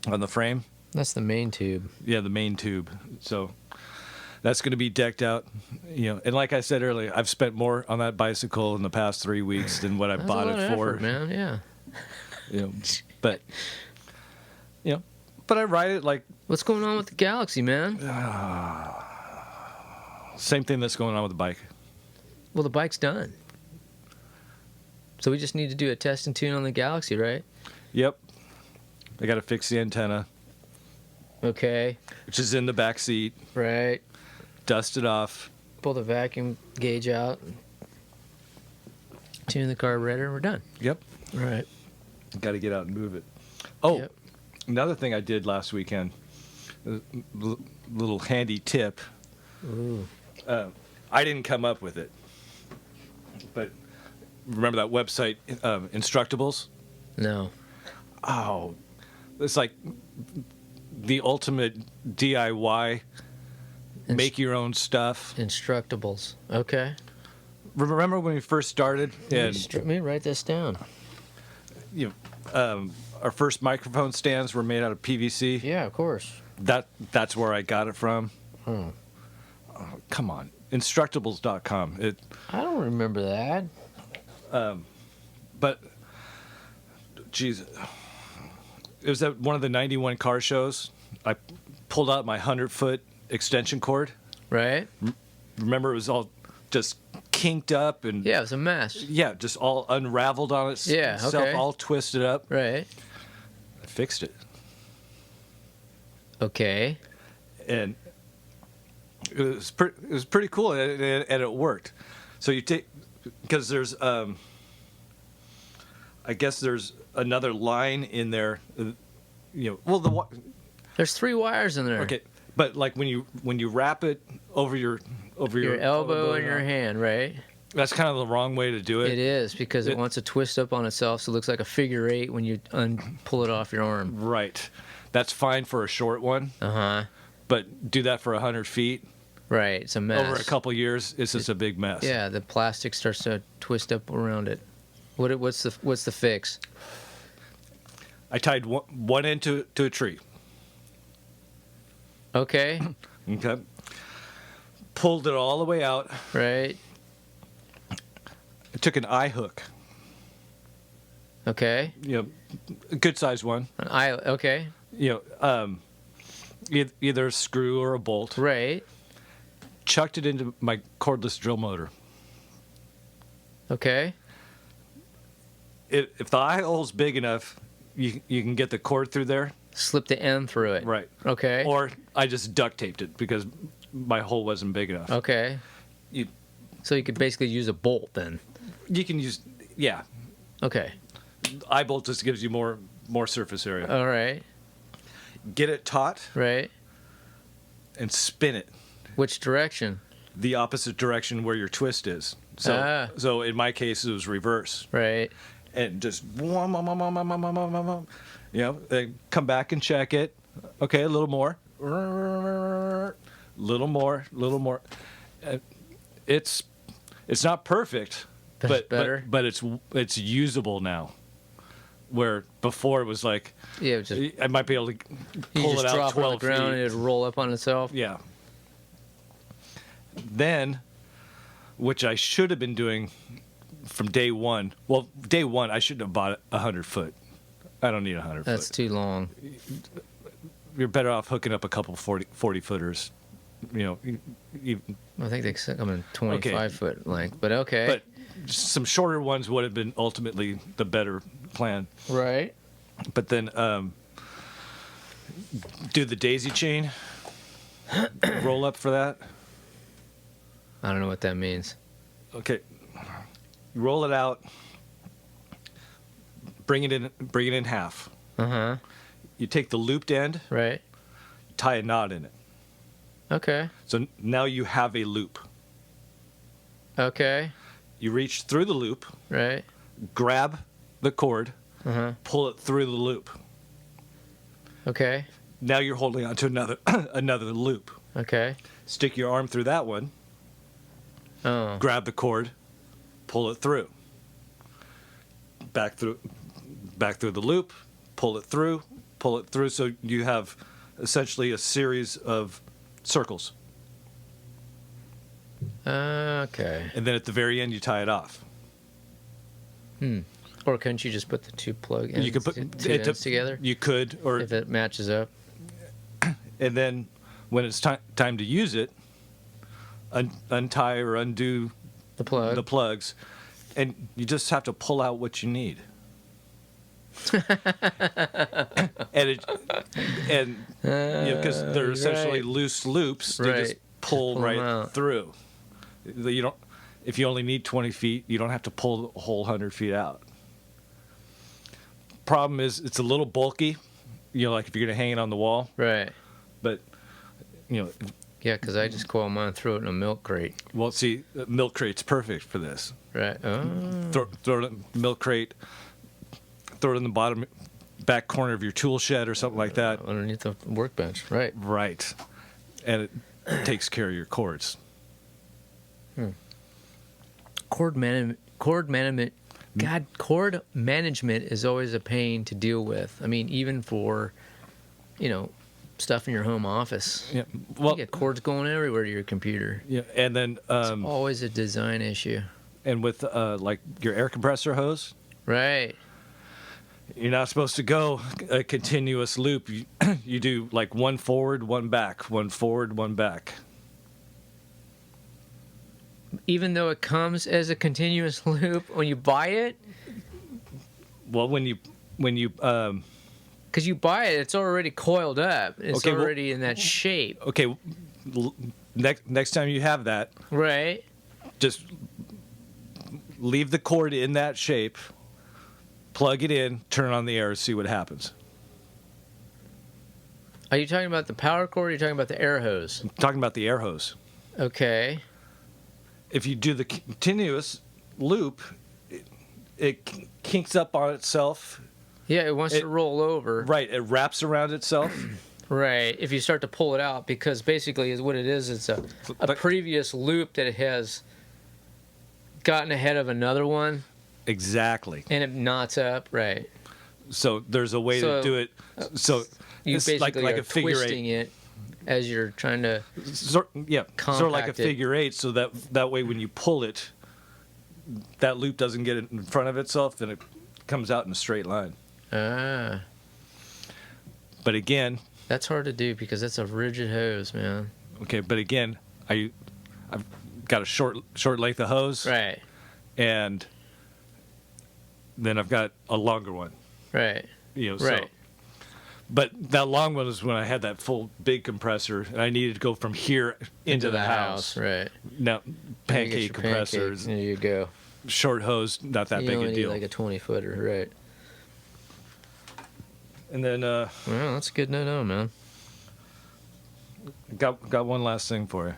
on the frame. That's the main tube. Yeah, the main tube. So that's going to be decked out. And like I said earlier, I've spent more on that bicycle in the past 3 weeks than what I That's bought a lot it of for. effort, man. Yeah. But but I ride it like What's going on with the Galaxy, man? same thing that's going on with the bike. Well, the bike's done. So we just need to do a test and tune on the Galaxy, right? Yep. I got to fix the antenna, Okay. which is in the back seat. Right. Dust it off. Pull the vacuum gauge out. Tune the carburetor, and we're done. Yep. All right. Got to get out and move it. Oh, Yep. another thing I did last weekend. Little handy tip. Ooh. I didn't come up with it, but remember that website, Instructables? No. Oh, it's like the ultimate DIY, make your own stuff. Instructables. Okay. Remember when we first started, and Let me write this down. our first microphone stands were made out of PVC? Yeah, of course. That's where I got it from. Hmm. Come on, Instructables.com. I don't remember that. But, geez, it was at one of the 91 car shows. I pulled out my 100-foot extension cord. Right? Remember, it was all just kinked up and Yeah, it was a mess. yeah, just all unraveled on itself, Yeah, okay. all twisted up. Right. I fixed it, Okay. and it was pretty cool, and it worked. So you take, because there's I guess there's another line in there, well There's 3 wires in there. okay, but like when you wrap it over your Elbow and your hand, right? that's kind of the wrong way to do it. It is, because it wants to twist up on itself, so it looks like a figure 8 when you pull it off your arm. Right, that's fine for a short one, Uh-huh. but do that for 100 feet Right, it's a mess. over a couple years, it's just a big mess. Yeah, the plastic starts to twist up around it. What's the fix? I tied one end to a tree. Okay. Okay. Pulled it all the way out. Right. I took an eye hook, Okay. a good sized one. Okay. Either a screw or a bolt. Right. Chucked it into my cordless drill motor. Okay. If the eye hole's big enough, you can get the cord through there. Slip the end through it. Right. Okay. Or I just duct taped it because my hole wasn't big enough. Okay. So you could basically use a bolt then. You can use, yeah. Okay. Eye bolt just gives you more surface area. All right. Get it taut Right. and spin it Which direction? the opposite direction where your twist is. So in my case, it was reverse. Right. And just then come back and check it. Okay, a little more. Little more. It's not perfect, But it's better. but it's usable now. Where before it was like, Yeah, it just, I might be able to you pull just it out drop it on 12 the ground and feet. it'd roll up on itself. Yeah. Then, which I should have been doing from day one. Well, day one, I shouldn't have bought a 100-foot. I don't need a 100-foot. That's too long. You're better off hooking up a couple 40-footers. I think they come in 25-foot length, but okay. But some shorter ones would have been ultimately the better plan. Right. But then do the daisy chain roll up for that. I don't know what that means. Okay, you roll it out. Bring it in half. Uh-huh. You take the looped end, Right. tie a knot in it. Okay. So now you have a loop. Okay. You reach through the loop, Right. grab the cord, Uh-huh. pull it through the loop. Okay. Now you're holding onto another loop. Okay. Stick your arm through that one, Oh. grab the cord, pull it through. Back through the loop, pull it through, so you have essentially a series of circles. Okay. And then at the very end you tie it off. Or couldn't you just put the two plug ends, You could put two ends together? You could, or If it matches up. and then when it's time to use it, untie or undo The plug. the plugs, and you just have to pull out what you need. Because they're essentially right. loose loops, they just Right. pull Pull 'em right out. through. You don't. If you only need 20 feet, you don't have to pull the whole 100 feet out. Problem is, it's a little bulky. Like if you're gonna hang it on the wall, Right. but Yeah, because I just coil mine, throw it in a milk crate. well, see, the milk crate's perfect for this. Right. Oh. Throw it in the milk crate, throw it in the back corner of your tool shed or something like that. Underneath the workbench. Right. Right. And it takes care of your cords. Cord management. God, cord management is always a pain to deal with. I mean, even for, stuff in your home office. Yeah. Well, You get cords going everywhere to your computer. yeah. And then, Always a design issue. and with like your air compressor hose, Right. you're not supposed to go a continuous loop. You do like one forward, one back, one forward, one back. Even though it comes as a continuous loop when you buy it, Well, when you because you buy it, it's already coiled up. It's Okay, well- already in that shape. okay, next time you have that, Right. just leave the cord in that shape, plug it in, turn on the air, see what happens. Are you talking about the power cord or are you talking about the air hose? I'm talking about the air hose. Okay. If you do the continuous loop, it kinks up on itself. Yeah, it wants to roll over. Right, it wraps around itself. Right. If you start to pull it out, because basically is what it is, it's a previous loop that it has gotten ahead of another one Exactly. and it knots up. Right. So there's a way So, to do it. So You it's basically like are a figure twisting eight. it as you're trying to. Sort of like a compact it. figure eight, so that way when you pull it, that loop doesn't get in front of itself, then it comes out in a straight line. Ah. But again, That's hard to do because that's a rigid hose, man. okay. But again, I've got a short length of hose, Right. and then I've got a longer one. Right. So, Right. but that long one was when I had that full big compressor, and I needed to go from here into the house. Right. Now, You get pancake your compressors, pancake, there you go. short hose, not that You big only a need deal. like a 20-footer, right? And then Well, that's good to know, man. got one last thing for you.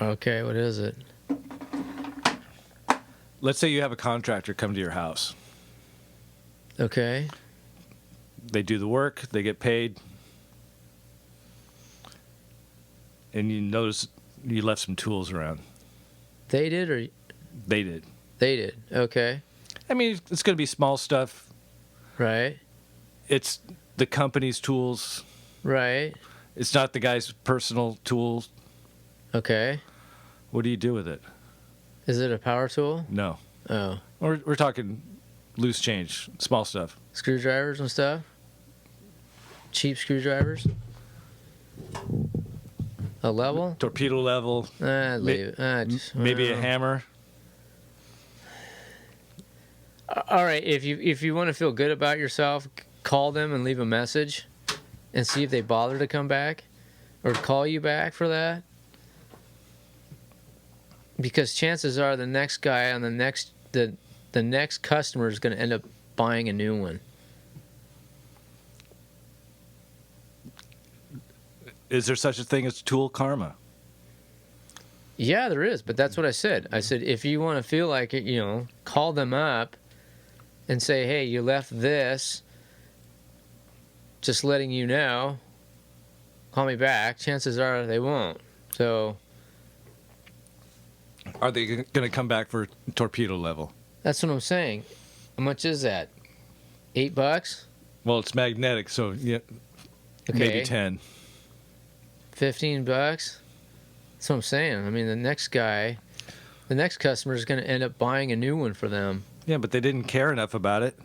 Okay, what is it? Let's say you have a contractor come to your house. Okay. They do the work, they get paid, and you notice you left some tools around. They did or They did. they did? Okay. I mean, it's going to be small stuff. Right. It's the company's tools. Right. It's not the guy's personal tools. Okay. What do you do with it? Is it a power tool? No. Oh. We're talking loose change, small stuff. Screwdrivers and stuff? Cheap screwdrivers? A level? torpedo level, Leave it. maybe a hammer. All right, if you want to feel good about yourself, call them and leave a message, and see if they bother to come back, or call you back for that. Because chances are the next guy on the next customer is going to end up buying a new one. Is there such a thing as tool karma? Yeah, there is, but that's what I said. I said if you want to feel like it, call them up and say, hey, you left this, just letting you know, call me back. Chances are they won't. So Are they going to come back for torpedo level? that's what I'm saying. How much is that? $8? Well, it's magnetic, so yeah, Okay. maybe 10. $15? That's what I'm saying. I mean, the next customer is going to end up buying a new one for them. Yeah, but they didn't care enough about it.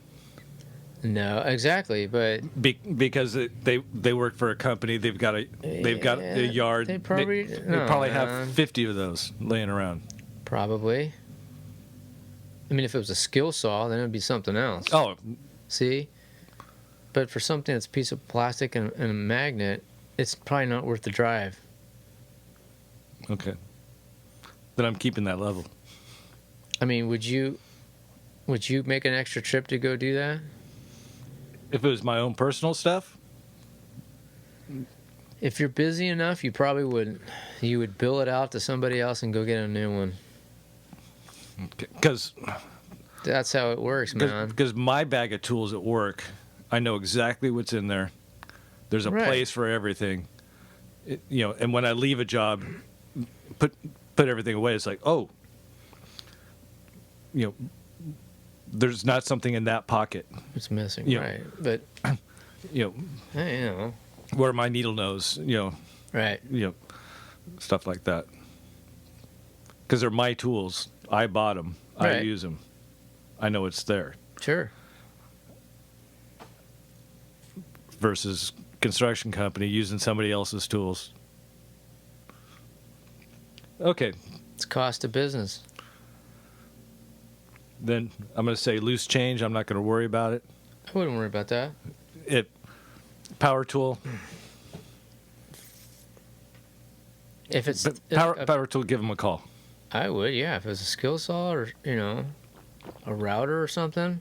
No, exactly. But Because they work for a company, they've got a yard. They probably have 50 of those laying around. Probably. I mean, if it was a skill saw, then it would be something else. Oh, See? But for something that's a piece of plastic and a magnet, it's probably not worth the drive. okay. Then I'm keeping that level. I mean, would you make an extra trip to go do that? If it was my own personal stuff, If you're busy enough, you probably wouldn't. You would bill it out to somebody else and go get a new one. because That's how it works, man. my bag of tools at work, I know exactly what's in there. There's a Right. place for everything. And when I leave a job, put everything away. It's like, oh, there's not something in that pocket. It's missing, Yeah. right? But hey, Where my needle nose, right? stuff like that. Because they're my tools. I bought them. I Right. use them. I know it's there. Sure. Versus construction company using somebody else's tools. Okay, It's cost of business. then I'm going to say loose change. I'm not going to worry about it. I wouldn't worry about that. Power tool. If it's Power tool, give them a call. I would, yeah. If it was a skill saw or a router or something,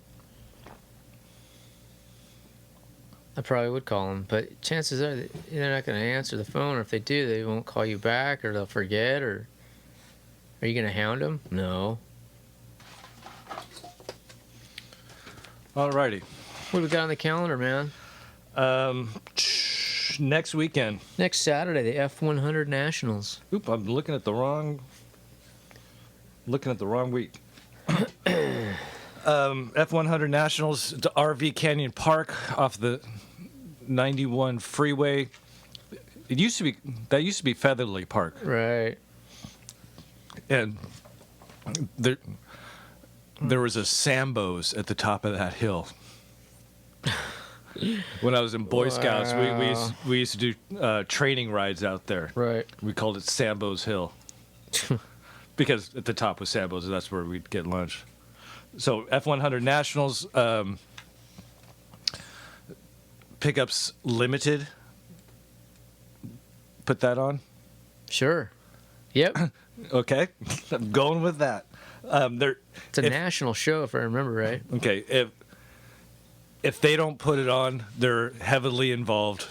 I probably would call them. But chances are they're not going to answer the phone, or if they do, they won't call you back, or they'll forget. Or are you going to hound them? No. Alrighty. What do we got on the calendar, man? Next weekend. Next Saturday, the F100 Nationals. Oop, I'm looking at the wrong week. F100 Nationals to RV Canyon Park off the 91 freeway. That used to be Featherly Park, Right. and there was a Sambo's at the top of that hill. When I was in Boy Scouts, we used to do training rides out there. Right. We called it Sambo's Hill because at the top was Sambo's, and that's where we'd get lunch. So F100 Nationals, pickups limited. Put that on. Sure. Yep. Okay, I'm going with that. It's a national show, if I remember right. Okay, if they don't put it on, they're heavily involved.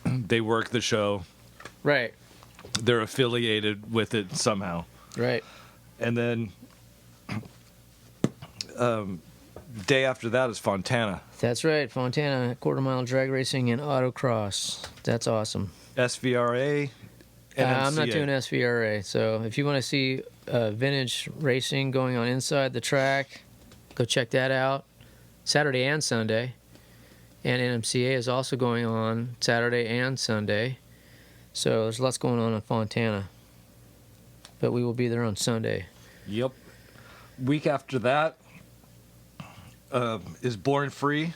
They work the show. Right. They're affiliated with it somehow. Right. And then day after that is Fontana. That's right. Fontana, quarter-mile drag racing and autocross. That's awesome. SVRA. I'm not NMCA. doing SVRA. So if you want to see vintage racing going on inside the track, go check that out. Saturday and Sunday. And NMCA is also going on Saturday and Sunday. So there's lots going on in Fontana. But we will be there on Sunday. Yep. Week after that is Born Free.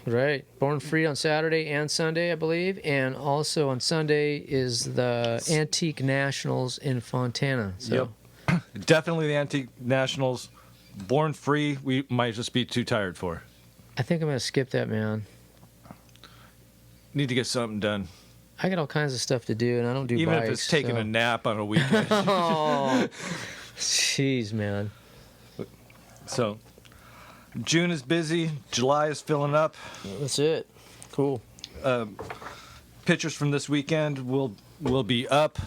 Right. Born Free on Saturday and Sunday, I believe. And also on Sunday is the Antique Nationals in Fontana. So. Yep. Definitely the Antique Nationals. Born Free, we might just be too tired for. I think I'm going to skip that, man. Need to get something done. I got all kinds of stuff to do, and I don't do Even bikes. if it's taking a nap on a weekend. Oh, jeez, man. So, June is busy. July is filling up. That's it. Cool. Pictures from this weekend will be up.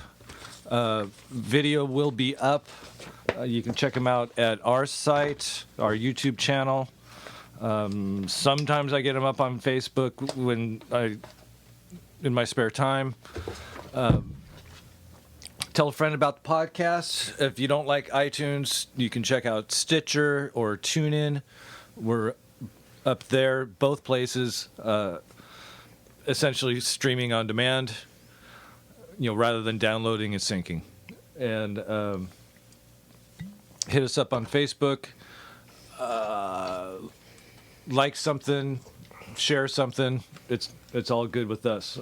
Video will be up. You can check them out at our site, our YouTube channel. Sometimes I get them up on Facebook in my spare time. Tell a friend about the podcast. If you don't like iTunes, you can check out Stitcher or TuneIn. We're up there, both places, essentially streaming on demand, rather than downloading and syncing. And hit us up on Facebook. Like something, share something. It's all good with us.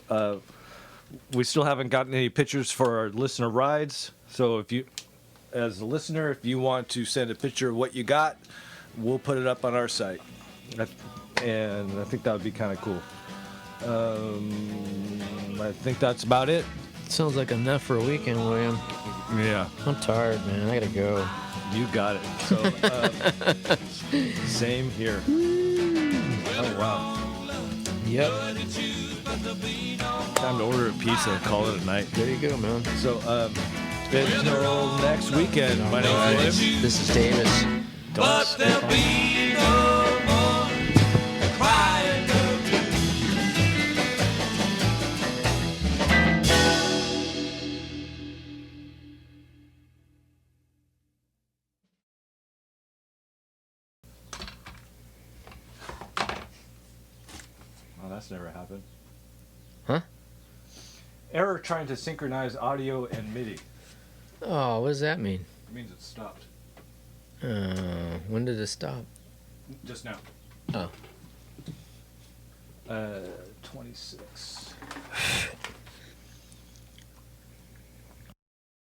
We still haven't gotten any pictures for our listener rides. So if you, as a listener, if you want to send a picture of what you got, we'll put it up on our site. And I think that would be kind of cool. I think that's about it. Sounds like enough for a weekend, William. Yeah. I'm tired, man. I gotta go. You got it. So, same here. Oh, wow. Yep. Time to order a pizza and call it a night. There you go, man. So, until next weekend, my name is William. This is Davis. But there'll be no more crying the blues. Oh, that's never happened. Huh? Error trying to synchronize audio and MIDI. Oh, what does that mean? It means it stopped. When did it stop? Just now. Oh. 26.